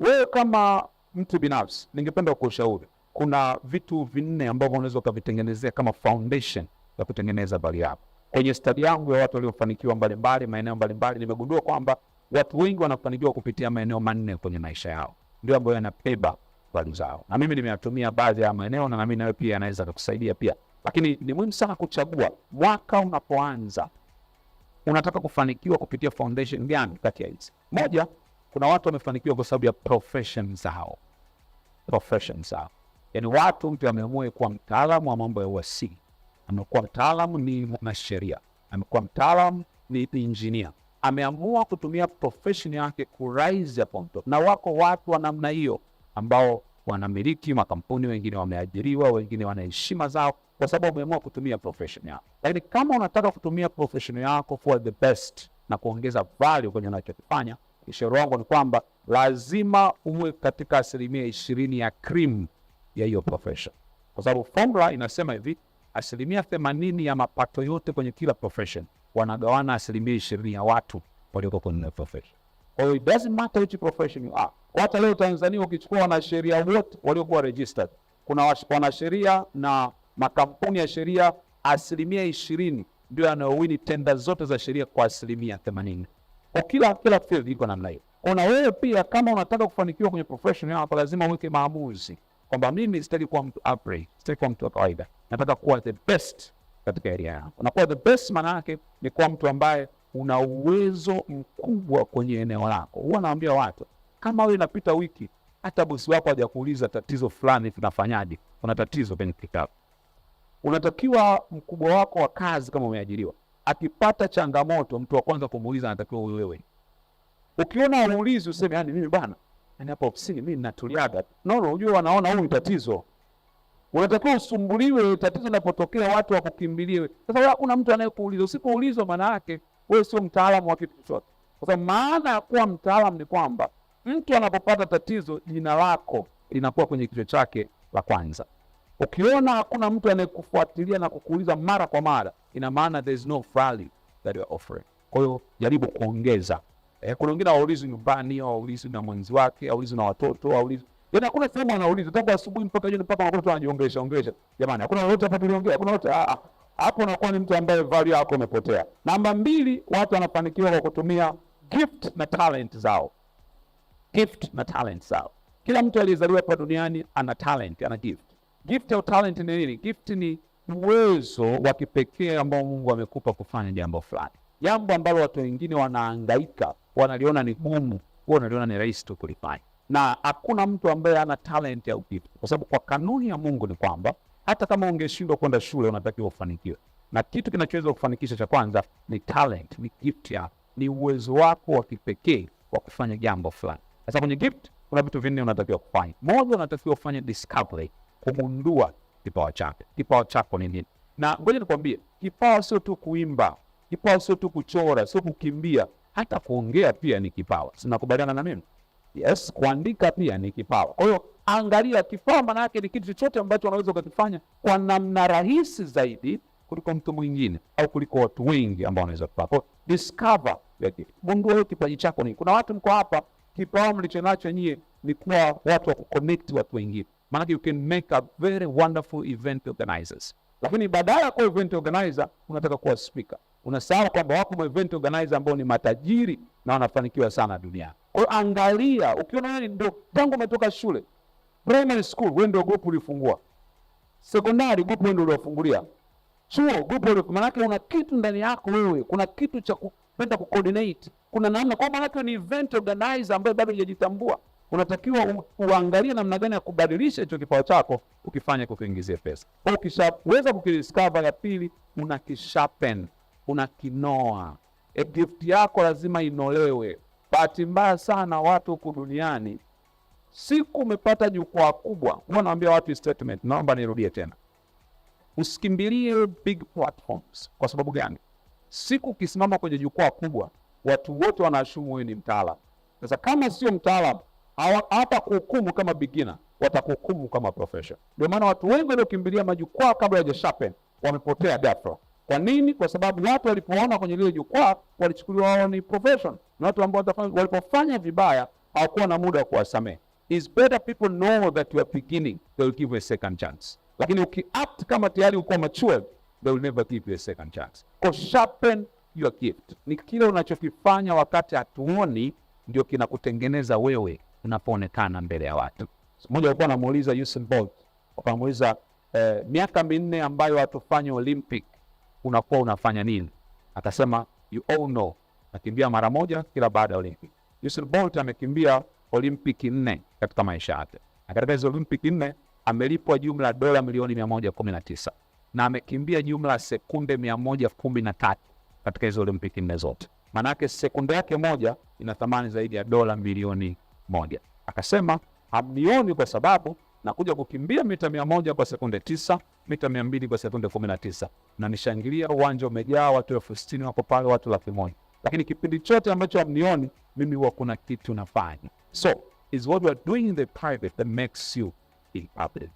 Wewe kama mtu binafsi, ningependa kukushauri kuna vitu vinne ambavyo unaweza kuvitengenezea kama foundation ya kutengeneza value yako. Kwenye study yangu ya watu waliofanikiwa mbalimbali, maeneo mbalimbali, nimegundua kwamba watu wengi wanafanikiwa kupitia maeneo manne kwenye maisha yao, ndio ambayo yanabeba value zao. Na mimi nimeyatumia baadhi ya maeneo, na mimi nawe pia yanaweza kukusaidia pia. Lakini ni muhimu sana kuchagua mwaka unapoanza, unataka kufanikiwa kupitia foundation gani kati ya hizi. Moja, kuna watu wamefanikiwa kwa sababu ya profession zao. Yaani mtu ameamua kuwa mtaalamu wa mambo ya USC, amekuwa mtaalamu ni mwanasheria, amekuwa mtaalamu ni engineer, ameamua kutumia profession yake ku rise up on top. Na wako watu wa namna hiyo ambao wanamiliki makampuni, wengine wameajiriwa, wengine wana heshima zao kwa sababu wameamua kutumia profession yao. Lakini kama unataka kutumia profession yako for the best na kuongeza value kwenye unachokifanya, ushauri wangu ni kwamba lazima uwe katika 20% ya cream ya hiyo profession. Kwa sababu formula inasema hivi, 80% ya mapato yote kwenye kila profession wanagawana 20% ya watu walioko kwenye profession. Kwa hiyo it doesn't matter which profession you are. Hata leo Tanzania ukichukua wanasheria wote waliokuwa registered, kuna wanasheria na makampuni ya sheria 20% ndio yanayowini tenda zote za sheria kwa 80%. Kwa kila field iko namna hiyo. Kuna wewe pia kama unataka kufanikiwa kwenye profession yako, lazima uweke maamuzi kwamba mimi sitaki kuwa mtu average, sitaki kuwa mtu wa kawaida, nataka kuwa the best katika area yangu. Unakuwa the best maana yake ni kuwa mtu ambaye una uwezo mkubwa kwenye eneo lako. Huwa naambia watu, kama wewe inapita wiki hata bosi wako hajakuuliza tatizo fulani tunafanyaje, una tatizo kwenye kitabu, unatakiwa mkubwa wako wa kazi kama umeajiriwa, akipata changamoto mtu wa kwanza kumuuliza anatakiwa wewe. Ukiona muulizi useme yani mimi bwana, yani hapa ofisini mimi ninatuliaga. No, unajua wanaona huyu tatizo. Unatakiwa usumbuliwe tatizo linapotokea watu wakukimbilie. Sasa hakuna mtu anayekuuliza. Usipoulizwa maana yake wewe sio mtaalamu wa kitu chochote. Kwa sababu maana ya kuwa mtaalamu ni kwamba mtu anapopata tatizo jina lako linakuwa kwenye kichwa chake la kwanza. Ukiona hakuna mtu anayekufuatilia na kukuuliza mara kwa mara, ina maana there is no value that you are offering. Kwa hiyo jaribu kuongeza. Kuna wengine hawaulizi nyumbani, hawaulizi na mwenzi wake, hawaulizi na watoto, hawaulizi. Yaani hakuna sehemu anauliza, tangu asubuhi mpaka jioni mpaka watoto wanajiongelesha. Jamani, hakuna lolote hapa tuliongea, hakuna lolote. Hapo unakuwa ni mtu ambaye value yako imepotea. Namba 2, watu wanafanikiwa kwa kutumia gift na talent zao. Kila mtu aliyezaliwa hapa duniani ana talent, ana gift. Gift au talent ni nini? Gift ni uwezo wa kipekee ambao Mungu amekupa kufanya jambo fulani. Jambo ambalo watu wengine wanahangaika, wanaliona ni gumu, wewe unaliona ni rahisi tu kulifanya. Na hakuna mtu ambaye ana talent au gift. Kwa sababu kwa kanuni ya Mungu ni kwamba hata kama ungeshindwa kwenda shule unatakiwa ufanikiwe. Na kitu kinachoweza kufanikisha cha kwanza ni talent, ni gift ya, ni uwezo wako wa kipekee wa kufanya jambo fulani. Sasa kwenye gift kuna vitu vinne unatakiwa kufanya. Moja, unatakiwa kufanya discovery, kugundua kipawa chako. Kipawa chako ni nini? Na ngoja nikwambie, kipawa sio tu kuimba, kipawa sio tu kuchora, sio kukimbia, hata kuongea pia ni kipawa. Sinakubaliana na mimi? Yes, kuandika pia ni kipawa. Kwa hiyo angalia, kipawa maana yake ni kitu chochote ambacho unaweza ukakifanya kwa namna rahisi zaidi kuliko mtu mwingine au kuliko watu wengi ambao wanaweza kufanya. Kwa discover your gift. Gundua hiyo kipaji chako ni. Kuna watu mko hapa, kipawa mlichonacho nyie ni kuwa watu wa kuconnect watu wengine. Maana you can make a very wonderful event organizers. Lakini badala ya kuwa event organizer unataka kuwa speaker. Unasahau kwamba wako event organizer ambao ni matajiri na wanafanikiwa sana duniani. Kwa hiyo angalia, ukiona wewe ndio tangu umetoka shule, primary school wewe ndio group ulifungua, secondary group wewe ndio ulifungulia, chuo group wewe, maana yake una kitu ndani yako wewe, kuna kitu cha kupenda kucoordinate, kuna namna, kwa maana yake ni event organizer ambaye bado hujajitambua. Unatakiwa uangalie namna gani ya kubadilisha hicho kipawa chako ukifanya kukuingizia pesa. Kwa ukishaweza kukidiscover, ya pili unakisharpen, unakinoa. Gift yako lazima inolewe. Bahati mbaya sana watu huku duniani, siku umepata jukwaa kubwa, huwa naambia watu statement, naomba nirudie tena. Usikimbilie big platforms. Kwa sababu gani? Siku ukisimama kwenye jukwaa kubwa, watu wote wanaashumu wewe ni mtaalamu. Sasa kama sio mtaalamu, hata kuhukumu kama beginner, watakuhukumu kama professional. Ndio maana watu wengi waliokimbilia majukwaa kabla ya sharpen wamepotea ghafla. Kwa nini? Kwa sababu watu walipoona kwenye lile jukwaa walichukuliwa wao ni professional. Na watu ambao walipofanya vibaya hawakuwa na muda wa kuwasamehe. It's better people know that you are beginning, they will give you a second chance. Lakini ukiact kama tayari uko mature, they will never give you a second chance. Kwa sharpen your gift. Ni kile unachokifanya wakati hatuoni ndio kinakutengeneza wewe unapoonekana mbele ya watu. Mmoja alikuwa anamuuliza Usain Bolt, akamuuliza miaka 4 ambayo hatufanye Olympic unakuwa unafanya nini? Akasema you all know, nakimbia mara moja kila baada ya Olympic. Usain Bolt amekimbia Olympic 4 katika maisha yake. Na katika hizo Olympic 4 amelipwa jumla dola milioni 119 na amekimbia jumla sekunde 113 katika hizo Olympic 4 zote. Manake sekunde yake moja ina thamani zaidi ya dola milioni 1. Akasema hamnioni kwa sababu nakuja kukimbia mita 100 kwa sekunde 9, mita 200 kwa sekunde 19. Na nishangilia uwanja umejaa watu 60,000 wako pale, watu 100,000. Lakini kipindi chote ambacho hamnioni mimi huwa kuna kitu nafanya. So, is what we are doing in the private that makes you in public.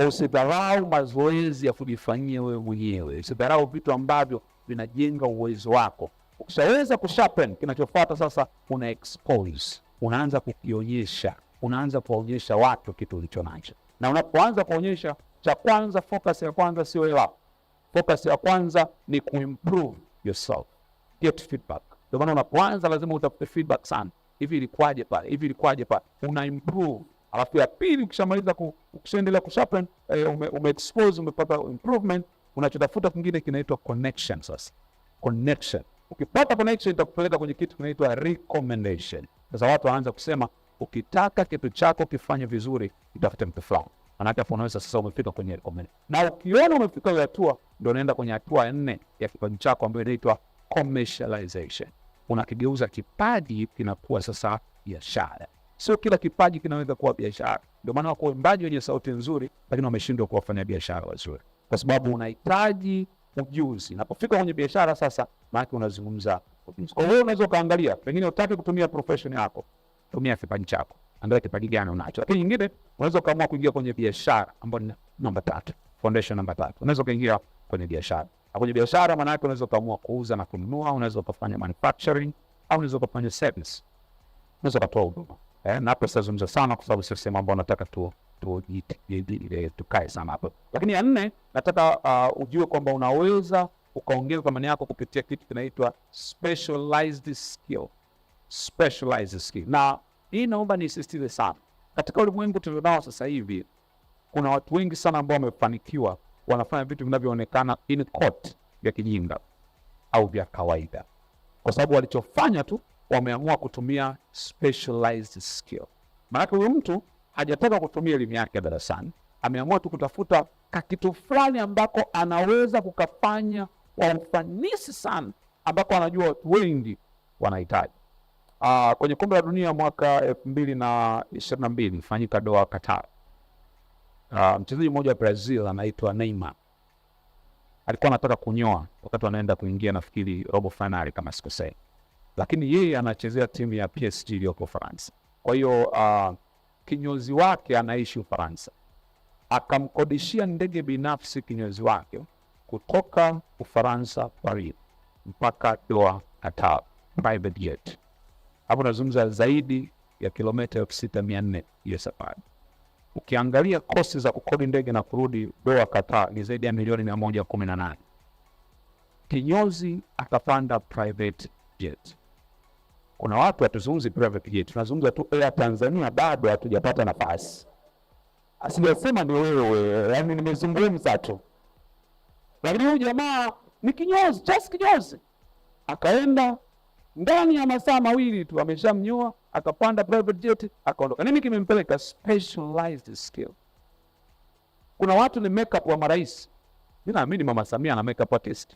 Usidharau mazoezi ya kujifanyia wewe mwenyewe. Usidharau vitu ambavyo vinajenga uwezo wako. Ukishaweza kusharpen, kinachofuata sasa una expose. Unaanza kukionyesha. Unaanza kuonyesha watu kitu ulicho nacho. Na unapoanza kuonyesha, cha kwanza, focus ya kwanza sio hela. Focus ya kwanza ni kuimprove yourself. Get feedback. Ndio maana unapoanza lazima utafute feedback sana. Hivi ilikuwaje pale? Hivi ilikuwaje pale? Una improve. Alafu ya pili ukishamaliza ukishaendelea kusharpen, umeexpose, umepata improvement, unachotafuta kingine kinaitwa connection sasa. Connection. Ukipata connection itakupeleka kwenye kitu kinaitwa recommendation. Sasa watu waanza kusema ukitaka kitu chako kifanye vizuri, utafute mtu fulani. Maana hapo unaweza sasa umefika kwenye recommendation. Na ukiona umefika hiyo hatua, ndio unaenda kwenye hatua ya 4 ya kipaji chako ambayo inaitwa commercialization. Unakigeuza kipaji kinakuwa sasa biashara. Sio kila kipaji kinaweza kuwa biashara. Ndio maana wako waimbaji wenye sauti nzuri lakini wameshindwa kuwafanya biashara wazuri. Kwa sababu unahitaji ujuzi. Unapofika kwenye biashara sasa, maana unazungumza ujuzi. Kwa hiyo unaweza kaangalia, pengine utaki kutumia profession yako, tumia kipaji chako. Angalia kipaji gani unacho. Lakini nyingine unaweza kaamua kuingia kwenye biashara ambayo ni namba 3, foundation namba 3. Unaweza kuingia kwenye biashara. Na kwenye biashara maana yake unaweza kaamua kuuza na kununua, unaweza kufanya manufacturing au unaweza kufanya service. Unaweza kutoa huduma. Na hapo sasa sana kwa sababu sio sema ambao nataka tukae sana hapo. Lakini ya 4 nataka ujue kwamba unaweza ukaongeza thamani yako kupitia kitu kinaitwa specialized skill. Specialized skill. Na hii naomba nisisitize sana. Katika ulimwengu tulionao sasa hivi kuna watu wengi sana ambao wamefanikiwa wanafanya vitu vinavyoonekana in court vya kijinga au vya kawaida. Kwa sababu walichofanya tu wameamua kutumia specialized skill. Maana huyu mtu hajataka kutumia elimu yake darasani, ameamua tu kutafuta kitu fulani ambako anaweza kukafanya kwa ufanisi sana, ambako anajua watu wengi wanahitaji. Kwenye kombe la dunia mwaka 2022 fanyika Doha, Qatar. Mchezaji mmoja wa Brazil anaitwa Neymar alikuwa anataka kunyoa wakati anaenda kuingia nafikiri robo finali kama sikosei. Lakini yeye anachezea timu ya PSG iliyoko Ufaransa. Kwa hiyo kinyozi wake anaishi Ufaransa. Akamkodishia ndege binafsi kinyozi wake kutoka Ufaransa Paris mpaka Doha Qatar, private jet. Hapo nazungumza zaidi ya kilomita 6,400 hiyo safari. Ukiangalia kosti za kukodi ndege na kurudi Doha Qatar ni zaidi ya milioni 118. Kinyozi akapanda private jet. Kuna watu hatuzungumzi private jet, tunazungumza tu Air Tanzania, bado hatujapata nafasi. Asijasema ni wewe, yani nimezungumza tu. Lakini huyu jamaa ni kinyozi, just kinyozi. Akaenda ndani ya masaa 2 tu ameshamnyoa, akapanda private jet, akaondoka. Nini kimempeleka? Specialized skill. Kuna watu ni makeup wa marais. Mimi naamini Mama Samia na makeup artist.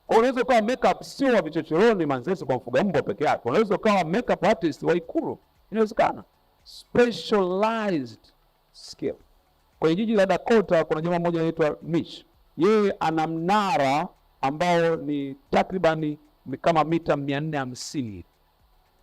Unaweza kuwa makeup sio wa vichochoroni Manzese kwa mfuga mbwa peke yake. Unaweza kuwa makeup artist wa Ikulu. Inawezekana. Specialized skill. Kwenye jiji la Dakota kuna jamaa mmoja anaitwa Mitch. Yeye ana mnara ambao ni takribani kama mita 450.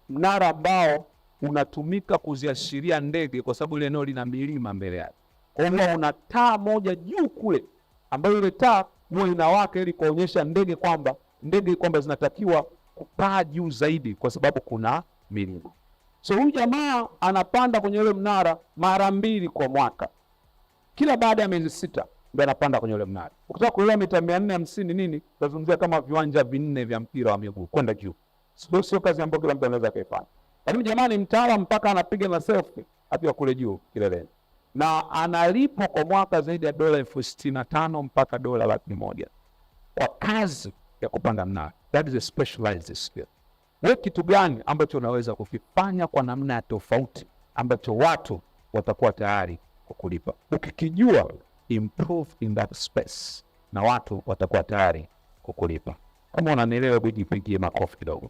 Mnara ambao unatumika kuziashiria ndege kwa sababu ile eneo lina milima mbele yake. Kwa hiyo una taa moja juu kule ambayo ile taa huwa inawaka ili kuonyesha ndege kwamba zinatakiwa kupaa juu zaidi kwa sababu kuna milima. So huyu jamaa anapanda kwenye ule mnara mara 2 kwa mwaka, kila baada ya miezi 6 ndio anapanda kwenye ule mnara. Ukitaka kuelewa mita 450 nini, tunazungumzia kama viwanja 4 vya mpira wa miguu kwenda juu. Sio kazi ambayo kila mtu anaweza kaifanya, lakini jamaa ni mtaalamu mpaka anapiga na selfie akiwa kule juu kileleni, na analipwa kwa mwaka zaidi ya $65,000 mpaka $100,000 kwa kazi ya kupanda mnara. That is a specialized skill. Wewe kitu gani ambacho unaweza kukifanya kwa namna ya tofauti ambacho watu watakuwa tayari kukulipa? Ukikijua, improve in that space na watu watakuwa tayari kukulipa. Kama unanielewa, jipigie makofi kidogo.